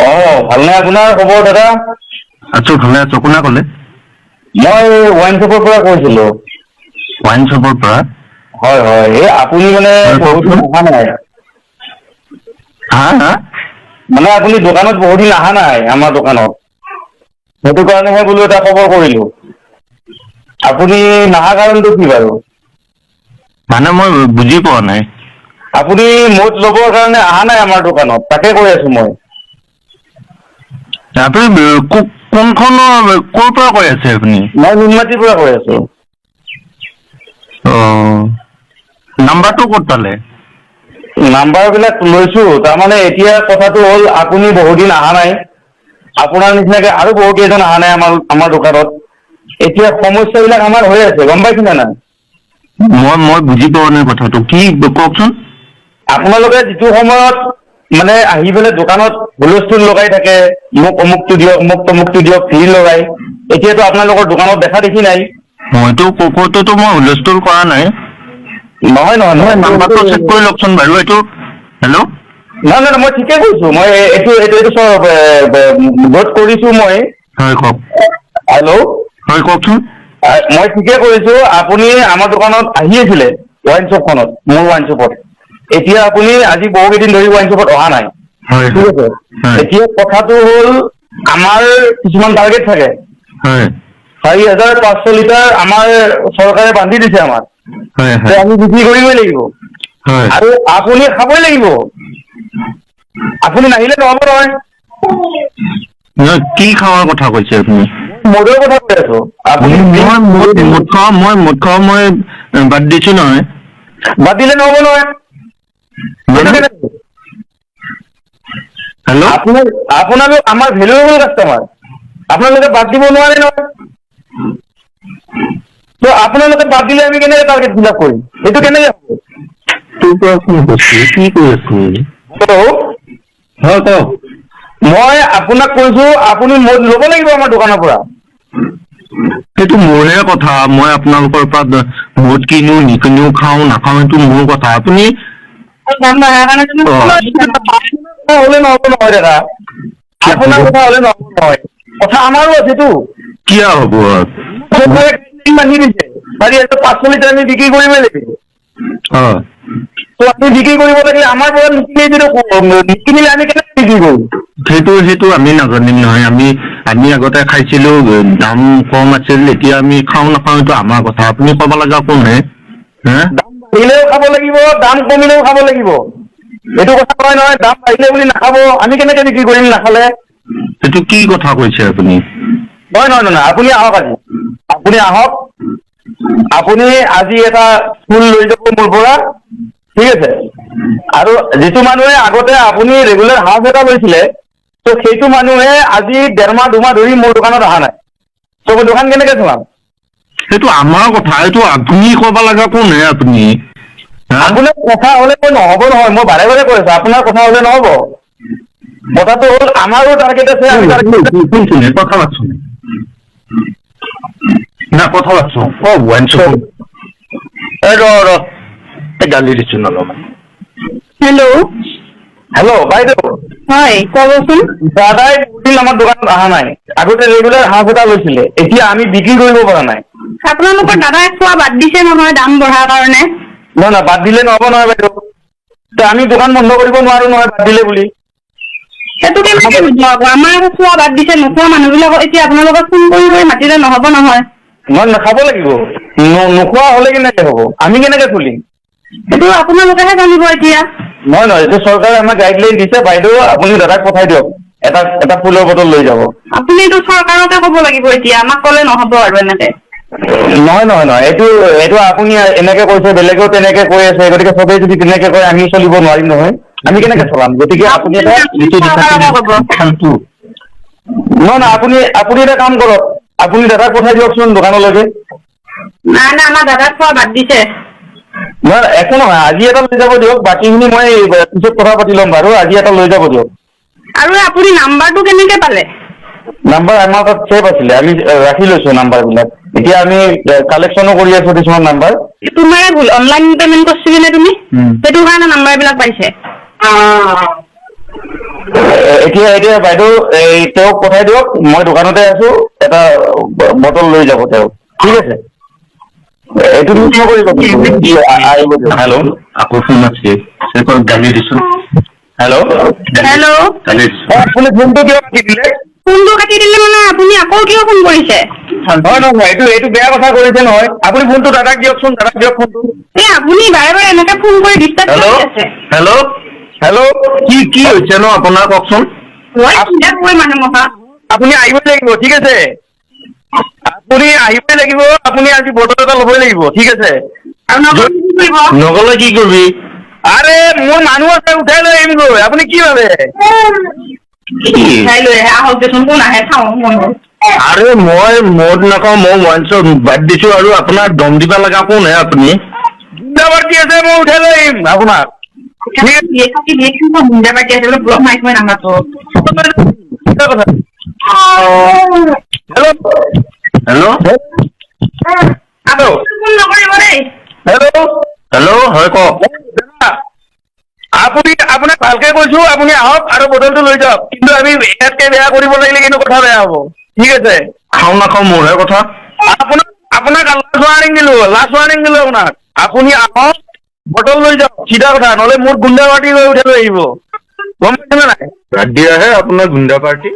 ভালনে আপোনাৰ খবৰ দাদা? আছো ভালে আছো। কোনে ক'লে? মই ৱাইন শ্বপৰ পৰা কৈছিলো। ৱাইন শ্বপৰ পৰা? হয় হয়, এই আপুনি মানে বহুত দিন অহা নাই। হা? মানে আপুনি দোকানত বহুত দিন অহা নাই আমাৰ দোকানত, সেইটো কাৰণেহে বোলো এটা খবৰ কৰিলো। আপুনি নাহা কাৰণটো কি বাৰু? মানে মই বুজি পোৱা নাই। আপুনি মদ ল'বৰ কাৰণে অহা নাই আমাৰ দোকানত, তাকে কৈ আছো মই। আপুনি কোনখনৰ ক'ৰ পৰা কৈ আছে আপুনি? মই নুনমাটিৰ পৰা কৈ আছো। নাম্বাৰটো ক'ত পালে? নাম্বাৰ বিলাক লৈছো, তাৰমানে এতিয়া কথাটো হ'ল আপুনি বহুত দিন অহা নাই, আপোনাৰ নিচিনাকে আৰু বহুত কেইজন অহা নাই আমাৰ দোকানত। এতিয়া সমস্যাবিলাক আমাৰ হৈ আছে, গম পাইছে নে নাই? মই বুজি পোৱা নাই কথাটো, কি কওকচোন। আপোনালোকে যিটো সময়ত মানে আহি পেলাই দোকানত হুলস্থুল লগাই থাকে, মোক অমুকটো দিয়ক, মোক তমুকটো দিয়ক, ভিৰ লগাই, এতিয়াতো আপোনালোকৰ দোকানত দেখা দেখি নাই। মইতো ককোতেতো মই হুলস্থুল কৰা নাই। নহয় নহয় নহয়, নাম্বাৰটো চেক কৰি লওকচোন বাৰু এইটো। হেল্ল'? নহয় নহয়, মই ঠিকে কৈছো, মই এইটো চব নোট কৰিছো মই। হয় কওক। হেল্ল'? হয় কওকচোন। মই ঠিকে কৰিছো, আপুনি আমাৰ দোকানত আহি আছিলে ৱাইন শ্বপখনত, মোৰ ৱাইন শ্বপত। এতিয়া আপুনি আজি বহু কেইদিন ধৰি ৱাইন শ্বপত অহা নাই, হয় ঠিক আছে? হয় এতিয়া কথাটো হ'ল আমাৰ কিছুমান টাৰ্গেট থাকে। হয় 4,500 লিটাৰ আমাৰ চৰকাৰে বান্ধি দিছে আমাক। হয় আমি বিক্ৰী কৰিবই লাগিব হয় আৰু আপুনি খাবই লাগিব। আপুনি নাহিলে নহ'ব নহয়। নহয়, কি খাৱাৰ কথা কৈছে আপুনি? মদৰ কথা কৈ আছো। আপুনি মই মদ খাওঁ মই বাদ দিছো নহয়। বাদ দিলে নহ'ব নহয়। এইটো মানে কেনেকে? হেল্ল'? আপোনালোক আমাৰ ভেলুৱেবল কাষ্টমাৰ, আপোনালোকে বাদ দিব নোৱাৰে নহয়। ত' আপোনালোকে বাদ দিলে আমি কেনেকে টাৰ্গেট ফিল আপ কৰিম? এইটো কেনেকে হ'ব? কি কৈ আছে? হেল্ল'? হয় কওক। মই আপোনাক কৈছো, আপুনি মদ ল'ব লাগিব আমাৰ দোকানৰ পৰা। সেইটো মোৰহে কথা, মই আপোনালোকৰ পৰা মদ কিনো নিকিনো, খাওঁ নাখাওঁ সেইটো মোৰ কথা। আপুনি হলে নহ'ব নহয় দাদা, আপোনাৰ কথা হলে নহ'ব নহয়, কথা আমাৰো আছেতো। কিয় হ'ব? বান্ধি দিছে, 4,500 লিটাৰ আমি বিক্ৰী কৰিবই লাগিব। হয়। ত' আপুনি বিক্ৰী কৰিব লাগিলে আমাৰ পৰা নিকিনিলে আমি কেনেকে বিক্ৰী কৰিম? সেইটো আমি নাজানিম নহয়। আমি আগতে খাইছিলো, দাম কম আছিল, এতিয়া আমি খাওঁ নাখাওঁ এইটো আমাৰ কথা। আপুনি ক'ব লগা কোন হে? দাম বাঢ়িলেও খাব লাগিব, দাম কমিলেও খাব লাগিব। এইটো কথা কয় নহয়, দাম বাঢ়িলে বুলি নাখাব, আমি কেনেকে বিক্ৰী কৰিম নাখালে? এইটো কি কথা কৈছে আপুনি? নহয়, আপুনি আহক আজি। আপুনি আহক, আপুনি আজি এটা ফুল লৈ যাব মোৰ পৰা, ঠিক আছে? আৰু যিটো মানুহে আগতে আপুনি ৰেগুলাৰ হাফ এটা লৈছিলে, ত' সেইটো মানুহে আজি 1.5 মাহ 2 মাহ ধৰি মোৰ দোকানত অহা নাই। ত' মই দোকান কেনেকে চলাম? সেইটো আমাৰ কথা, এইটো আপুনি ক'ব লগা কোন হে আপুনি? আপোনাৰ কথা হলে নহ'ব নহয়, মই বাৰে বাৰে কৈ আছো, আপোনাৰ কথা হলে নহ'ব। কথাটো হ'ল আমাৰো টাৰ্গেট আছে, আমি কথা পাতচোন। না কথা পাতচোন। ৱাইন শ্বপ গালি দিছো অলপমান। হেল্ল' বাইদেউ। হয় ক'বচোন। দাদাই বহুত দিন আমাৰ দোকানত অহা নাই, আগতে ৰেগুলাৰ হাফ এটা লৈছিলে, এতিয়া আমি বিক্ৰী কৰিব পৰা নাই। আপোনালোকৰ দাদাই খোৱা বাদ দিছে নহয় দাম বঢ়াৰ কাৰণে। নহয় বাদ দিলে নহ'ব নহয় বাইদেউ, আমি দোকান বন্ধ কৰিব নোৱাৰো নহয় বাদ দিলে বুলি। সেইটো কেনেকে বুজাব? আমাৰ খোৱা বাদ দিছে, নোখোৱা মানুহবিলাকক এতিয়া আপোনালোকক ফোন কৰি মাতিলে নহ'ব নহয়। নহয় নাখাব লাগিব, নোখোৱা হলে কেনেকে হ'ব? আমি কেনেকে চলিম? সেইটো আপোনালোকেহে জানিব এতিয়া। নহয়, এইটো চৰকাৰে আমাক গাইডলাইন দিছে, বাইদেউ আপুনি দাদাক পঠাই দিয়ক, এটা ফুলৰ বটল লৈ যাব। আপুনি এইটো চৰকাৰকে ক'ব লাগিব এতিয়া, আমাক ক'লে নহ'ব আৰু এনেকে। নহয়, এইটো আপুনি এনেকে কৈছে, বেলেগেও তেনেকে কৈ আছে, গতিকে চবেই যদি তেনেকে কয় আমি চলিব নোৱাৰিম নহয়। আমি কেনেকে চলাম? গতিকে আপুনি এটা নহয়, আপুনি এটা কাম কৰক, আপুনি দাদাক পঠাই দিয়কচোন দোকানলৈকে। নাই আমাৰ দাদাই খোৱা বাদ দিছে। নহয় একো নহয়, আজি এটা লৈ যাব দিয়ক, বাকীখিনি মই পিছত কথা পাতি ল'ম বাৰু, আজি এটা লৈ যাব দিয়ক। আৰু আপুনি নাম্বাৰটো কেনেকে পালে? নাম্বাৰ আমাৰ তাত ছেভ আছিলে, আমি ৰাখি লৈছো নাম্বাৰ বিলাক। এতিয়া আমি কালেকশ্যনো কৰি আছো কিছুমান নাম্বাৰ। তোমাৰে ভুল, অনলাইন পেমেন্ট কৰিছিলি নে তুমি? সেইটো কাৰণে নাম্বাৰ বিলাক পাইছে। এতিয়া বাইদেউ এই তেওঁক পঠাই দিয়ক, মই দোকানতে আছো, এটা বটল লৈ যাব তেওঁ, ঠিক আছে? এইটো নকৰিব। হেল্ল' আকৌ ফোন আছে গালি দিছো। হেল্ল' হেল্ল' গালি দিছো। আপুনি ফোনটো কিয় কাটি দিলে? ফোনটো কাটি দিলে মানে আপুনি আকৌ কিয় ফোন কৰিছে? নহয় নহয়, এইটো বেয়া কথা কৰিছে নহয়। আপুনি ফোনটো দাদাক দিয়কচোন, দাদাক দিয়ক ফোনটো। এই আপুনি বাৰে বাৰে এনেকে ফোন কৰি ডিষ্টাৰ্ব কৰি হেল্ল' আছে। হেল্ল' হেল্ল', কি হৈছে ন আপোনাৰ কওকচোন? মই চিন্তা কৰি মানুহ মখা। আপুনি আহিবই লাগিব, ঠিক আছে? আপুনি আহিবই লাগিব, আপুনি আজি বটল এটা ল'বই লাগিব, ঠিক আছে? আৰু নগদ কি কৰিব? নগলে কি কৰিবি? আৰে মোৰ মানুহ আছে, উঠাই লৈ আহিমগৈ। আপুনি কি ভাবে? উঠাই লৈ আহে, আহক দেচোন, কোন আহে চাওঁ মই। আৰে মই মদ নাখাওঁ, মই ৱাইনছত বাদ দিছো, আৰু আপোনাক দম দিব লগা কোন হে আপুনি? গুণ্ডাবাৰ্তি আছে, মই উঠাই লৈ আহিম আপোনাক। মুণ্ডা পাতি আছে বোলে, ব্লক মাৰিছো মই নাম্বাৰটো। হেল্ল' হেল্ল' হেল্ল' ফোন নকৰিব দেই। হেল্ল' হেল্ল' হয় কওক। আপুনি আপোনাক ভালকে কৈছো, আপুনি আহক আৰু বটলটো লৈ যাওক। কিন্তু আমি ইয়াতকে বেয়া কৰিব লাগিলে কিন্তু কথা বেয়া হ'ব, ঠিক আছে? খাওঁ নাখাওঁ মোৰহে কথা। আপোনাক লাষ্ট ৱাৰ্ণিং দিলো আপোনাক। আপুনি আহক, বটল লৈ যাওক, চিধা কথা। নহ'লে মোৰ গুণ্ডা পাৰ্টি লৈ উঠাই লৈ আহিব, গম পাইছেনে নাই? বাদ দিয়াহে আপোনাৰ গুণ্ডা পাৰ্টি।